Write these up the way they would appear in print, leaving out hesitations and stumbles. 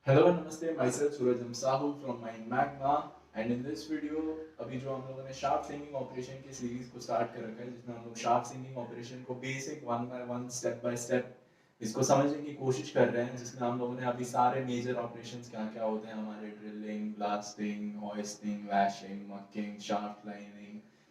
Hello नमस्ते, my self Suraj Sahu from mind magma. And in this video अभी जो हम लोगों ने शार्प सिंगिंग ऑपरेशन की सीरीज को स्टार्ट कर रखा है, जिसमें हम लोग शार्प सिंगिंग ऑपरेशन को basic one by one step by step इसको समझने की कोशिश कर रहे हैं, जिसमें हम लोगों ने अभी सारे मेजर ऑपरेशंस क्या क्या होते हैं हमारे drilling, blasting, hoisting, washing, mucking, shaft lining,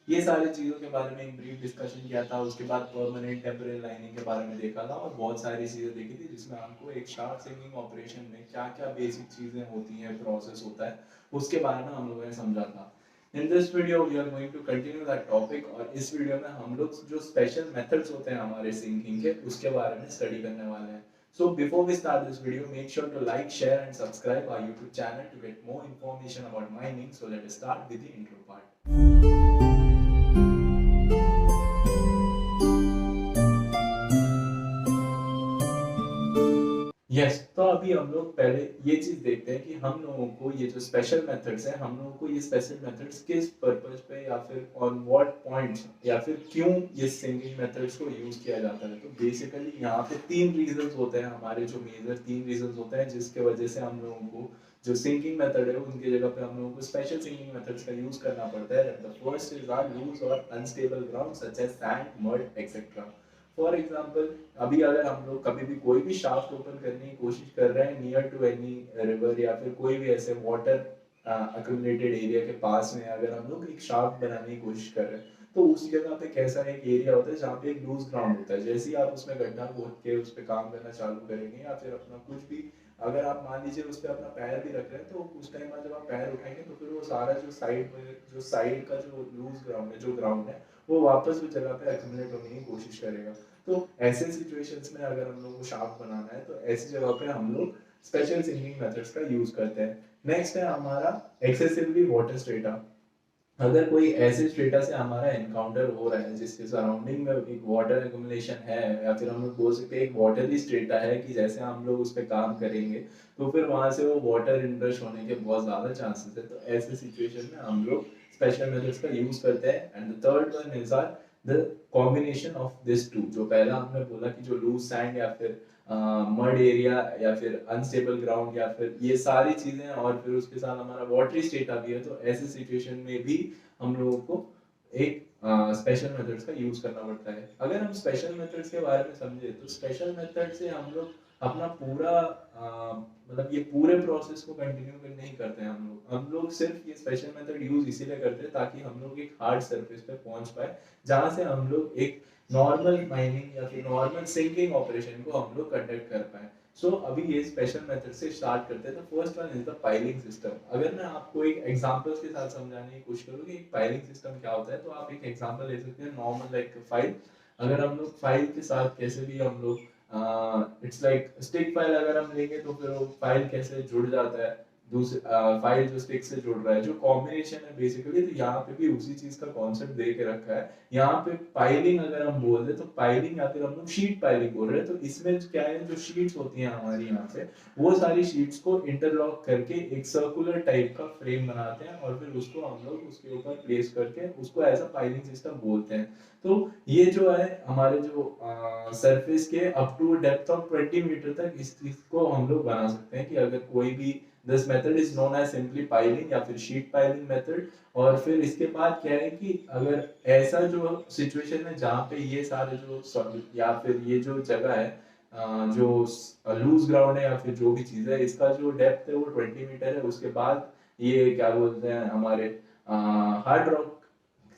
ये सारी चीज़ों के बारे में एक ब्रीफ डिस्कशन किया था। उसके बाद परमानेंट टेम्परेरी लाइनिंग के बारे में देखा था और बहुत सारी चीज़ें देखी थी, जिसमें हमको एक शार्प सिंगिंग ऑपरेशन में क्या क्या बेसिक चीज़ें होती हैं, प्रोसेस होता है, उसके बारे में हम लोगों ने समझा था। In this video we are going to continue that topic, और इस वीडियो में हम लोग जो स्पेशल मेथड्स होते हैं हमारे सिंगिंग के, उसके बारे में स्टडी करने वाले हैं। So before we start this video, make sure to like, share and subscribe our YouTube channel to get more information about mining. So let us start with the intro part. Yes, तो अभी हम लोग पहले ये चीज देखते हैं कि हम लोगों को ये जो स्पेशल मेथड्स हैं, हम लोगों को ये स्पेशल मेथड्स किस पर्पस पे या फिर ऑन व्हाट पॉइंट्स या फिर क्यों ये सिंगिंग मेथड्स को यूज किया जाता है। तो बेसिकली यहाँ पे तीन रीजंस होते हैं, हमारे जो मेजर तीन रीजंस होते हैं जिसके वजह से हम लोगों को जो सिंगिंग मेथड है उनकी जगह पे हम लोगों को स्पेशल सिंगिंग मेथड्स का यूज करना पड़ता है। The first is are loose और unstable ground such as sand, mud etcetera. For example, अभी अगर हम लोग कभी भी कोई भी शाफ्ट ओपन करने की कोशिश कर रहे हैं नियर टू एनी रिवर या फिर कोई भी ऐसे वाटर अक्यूमुलेटेड एरिया के पास में, अगर हम लोग एक शाफ्ट बनाने की कोशिश कर रहे हैं, तो उस जगह पे कैसा एक एरिया होता है जहाँ पे एक लूज ग्राउंड होता है। जैसे ही आप उसमें गड्ढा खोद के उस पर काम करना चालू करेंगे या फिर अपना कुछ भी, अगर आप मान लीजिए उस पर अपना पैर भी रख रहे हैं, तो उस टाइम में जब आप पैर उठाएंगे तो फिर वो सारा जो साइड का जो लूज ग्राउंड है, जो ग्राउंड है, वो वापस उस जगह पे एक्यूमुलेट होने की कोशिश करेगा। तो ऐसे सिचुएशंस में अगर हम लोग को शार्प बनाना है, तो ऐसी जगह पे हम लोग स्पेशल सिंगिंग मेथड्स का यूज करते हैं। नेक्स्ट है हमारा एक्सेसिवली वाटर स्ट्रेटा। अगर कोई ऐसे स्ट्रेटा से हमारा एनकाउंटर हो रहा है जिसके सराउंडिंग में एक वाटर एक्यूमुलेशन है, या फिर हम लोग बोल सकते हैं एक वाटरी स्ट्रेटा है, कि जैसे हम लोग उस पर काम करेंगे तो फिर वहां से वो वाटर इनरश होने के बहुत ज्यादा चांसेस है। तो ऐसे सिचुएशन में हम लोग स्पेशल मेथड्स का यूज करते हैं। And the third one is are the combination of this two. जो पहला हमने बोला कि जो लूज सैंड या फिर मड एरिया या फिर अनस्टेबल ग्राउंड या फिर ये सारी चीजें, और फिर उसके साथ हमारा वाटरी स्टेट आ गया, तो ऐसे सिचुएशन में भी हम लोगों को एक स्पेशल मेथड्स का यूज करना पड़ता है। अगर हम स्पेशल मेथड्स के बारे में समझे, तो स्पेशल मेथड से हम लोग अपना पूरा मतलब ये पूरे प्रोसेस को कंटिन्यू कर नहीं करते हैं। हम लोग सिर्फ ये स्पेशल मेथड यूज इसीलिए करते हैं ताकि हम लोग एक हार्ड सरफेस पे पहुंच पाए, जहां से हम लोग एक नॉर्मल माइनिंग या फिर नॉर्मल सिंकिंग ऑपरेशन को हम लोग कंडक्ट कर पाए। सो अभी ये स्पेशल मेथड से स्टार्ट करते हैं। तो first one is the piling system. अगर मैं आपको एक एग्जांपल्स के साथ समझाने की कोशिश करूँ कि एक पाइलिंग सिस्टम क्या होता है, तो आप एक एग्जांपल ले सकते हैं नॉर्मल लाइक फाइल। अगर हम लोग फाइल के साथ कैसे भी हम लोग इट्स लाइक स्टिक फाइल अगर हम लेंगे, तो फिर वो फाइल कैसे जुड़ जाता है दूसरे फाइल जो स्टिक से जुड़ रहा है, जो कॉम्बिनेशन है बेसिकली। तो यहाँ पे भी उसी चीज का कॉन्सेप्ट दे के रखा है। यहाँ पे पाइलिंग अगर हम बोल रहे, तो पाइलिंग या फिर हम लोग शीट पाइलिंग बोल रहे हैं। तो इसमें क्या है, जो शीट्स होती हैं हमारी यहाँ पे, वो सारी शीट्स को इंटरलॉक करके एक सर्कुलर टाइप का फ्रेम बनाते हैं, और फिर उसको हम लोग उसके ऊपर प्लेस करके उसको ऐसा पाइलिंग सिस्टम बोलते हैं। तो ये जो है हमारे जो सरफेस के up to depth of 20 metre तक इस चीज को हम लोग बना सकते हैं, कि अगर कोई भी this method is known as simply piling या फिर शीट पाइलिंग मेथड। और फिर इसके बाद क्या है कि अगर ऐसा जो सिचुएशन है जहाँ पे ये सारे जो या फिर ये जो जगह है जो लूज ग्राउंड है या फिर जो भी चीज है, इसका जो डेप्थ है वो 20 मीटर है, उसके बाद ये क्या बोलते हैं हमारे हार्ड रॉक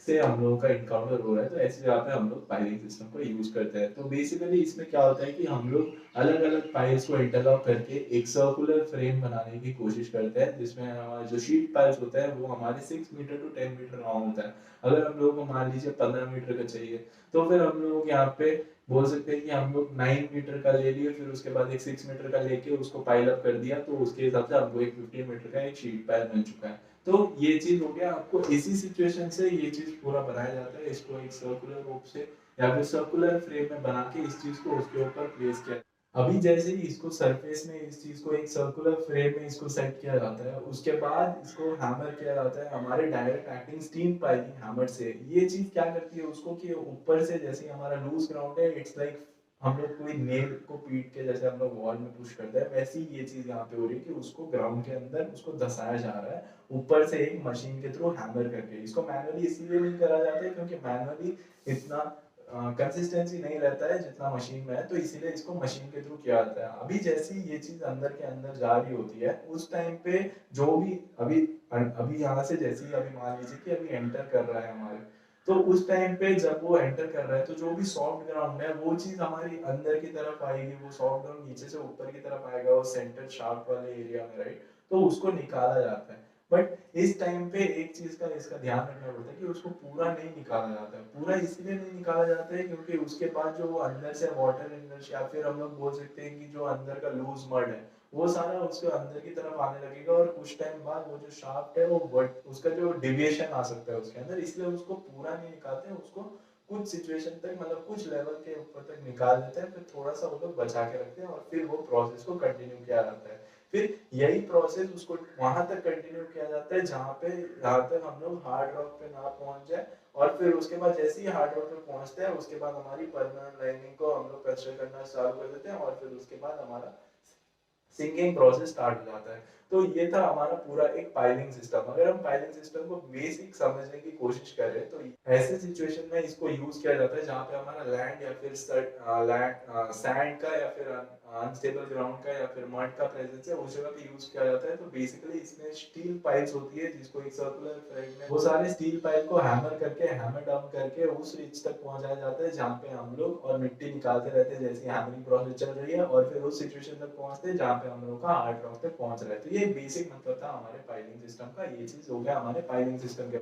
से हम लोगों का इनकाउंटर हो रहा है, तो ऐसी जगह पे हम लोग पाइलिंग सिस्टम को यूज करते हैं। तो बेसिकली इसमें क्या होता है कि हम लोग अलग अलग पाइल्स को इंटरलॉक करके एक सर्कुलर फ्रेम बनाने की कोशिश करते हैं, जिसमें हमारे जो शीट पाइल्स होते हैं वो हमारे 6 मीटर टू 10 मीटर लॉन्ग होता है। अगर हम लोगों को मान लीजिए 15 मीटर का चाहिए, तो फिर हम लोग यहाँ पे बोल सकते हैं कि हम लोग 9 मीटर का ले लिए, फिर उसके बाद एक 6 मीटर का लेके उसको पाइल अप कर दिया, तो उसके हिसाब से हमको एक 15 मीटर का एक शीट पाइल मिल चुका है। तो ये चीज हो गया, आपको इसी सिचुएशन से ये चीज पूरा बनाया जाता है। इसको एक सर्कुलर रूप से या फिर सर्कुलर फ्रेम में बना के इस चीज को उसके ऊपर प्लेस किया। अभी जैसे ही इसको सरफेस में इस चीज को एक सर्कुलर फ्रेम में इसको सेट किया जाता है, उसके बाद इसको हैमर किया जाता है हमारे direct acting steam piling hammer से। ये चीज क्या करती है उसको, कि ऊपर से जैसे हमारा लूज ग्राउंड है, इट्स लाइक हम लोग कोई नेल को पीट के जैसे हम लोग वॉल में पुश करते हैं, वैसे ही ये चीज़ यहाँ पे हो रही है कि उसको ग्राउंड के अंदर उसको धँसाया जा रहा है, ऊपर से एक मशीन के थ्रू हैमर करके। इसको मैनुअली इसीलिए नहीं करा जाता है क्योंकि मैनुअली इतना कंसिस्टेंसी नहीं रहता है जितना मशीन में है, तो इसीलिए इसको मशीन के थ्रू किया जाता है। अभी जैसे ही ये चीज़ अंदर के अंदर जा रही होती है, उस टाइम पे जो भी अभी अभी यहाँ से जैसे ही अभी मान लीजिए कि अभी एंटर कर रहा है हमारे, तो उस टाइम पे जब वो एंटर कर रहा है तो जो भी सॉफ्ट ग्राउंड है वो चीज हमारी अंदर की तरफ आएगी, वो सॉफ्ट ग्राउंड नीचे से ऊपर की तरफ आएगा, वो सेंटर शाफ्ट वाले एरिया में, राइट। तो उसको निकाला जाता है। बट इस टाइम पे एक चीज का इसका ध्यान रखना पड़ता है कि उसको पूरा नहीं निकाला जाता है। पूरा इसलिए नहीं निकाला जाता है क्योंकि उसके बाद जो वो अंदर से वाटर इनर्स या फिर हम लोग बोल सकते हैं कि जो अंदर का लूज मड है वो सारा उसके अंदर की तरफ आने लगेगा, और कुछ टाइम बाद वो जो शाफ्ट है वो उसका जो डिविएशन आ सकता है उसके अंदर, इसलिए उसको पूरा नहीं निकालते हैं। उसको कुछ सिचुएशन तक मतलब कुछ लेवल के ऊपर तक निकाल देते हैं, फिर थोड़ा सा वो लोग बचा के रखते हैं और फिर वो प्रोसेस को कंटिन्यू किया जाता है। फिर यही प्रोसेस उसको वहां तक कंटिन्यू किया जाता है जहाँ तक हम लोग हार्ड रॉक पे ना पहुंच जाए, और फिर उसके बाद जैसे ही हार्ड रॉक पे पहुंचते हैं उसके बाद हमारी परमानेंट लाइनिंग को हम लोग कंस्ट्रक्ट करना चालू कर देते हैं, और फिर उसके बाद हमारा सिंकिंग प्रोसेस स्टार्ट हो जाता है। तो ये था हमारा पूरा एक पाइलिंग सिस्टम। अगर हम पाइलिंग सिस्टम को बेसिक समझने की कोशिश करें तो ऐसे सिचुएशन में इसको यूज किया जाता है जहाँ पे हमारा लैंड या फिर लैंड सैंड का या फिर अनस्टेबल ग्राउंड का या फिर मड का प्रेजेंस है, उस जगह पे यूज किया जाता है। तो बेसिकली इसमें स्टील पाइल्स होती है जिसको एक सर्कुलर फ्रेम में वो सारे स्टील पाइप को हैमर डाउन करके उस रिच तक पहुंचाया जाता है जहाँ पे हम लोग और मिट्टी निकालते रहते हैं जैसे हैमरिंग प्रोसेस चल रही है, और फिर उस सिचुएशन तक पहुंचते हैं जहाँ पे हम लोग का हार्ड रॉक तक पहुंच रहा है। तो ये बेसिक मतलब था हमारे पाइलिंग सिस्टम का। ये चीज हो गया हमारे पाइलिंग सिस्टम के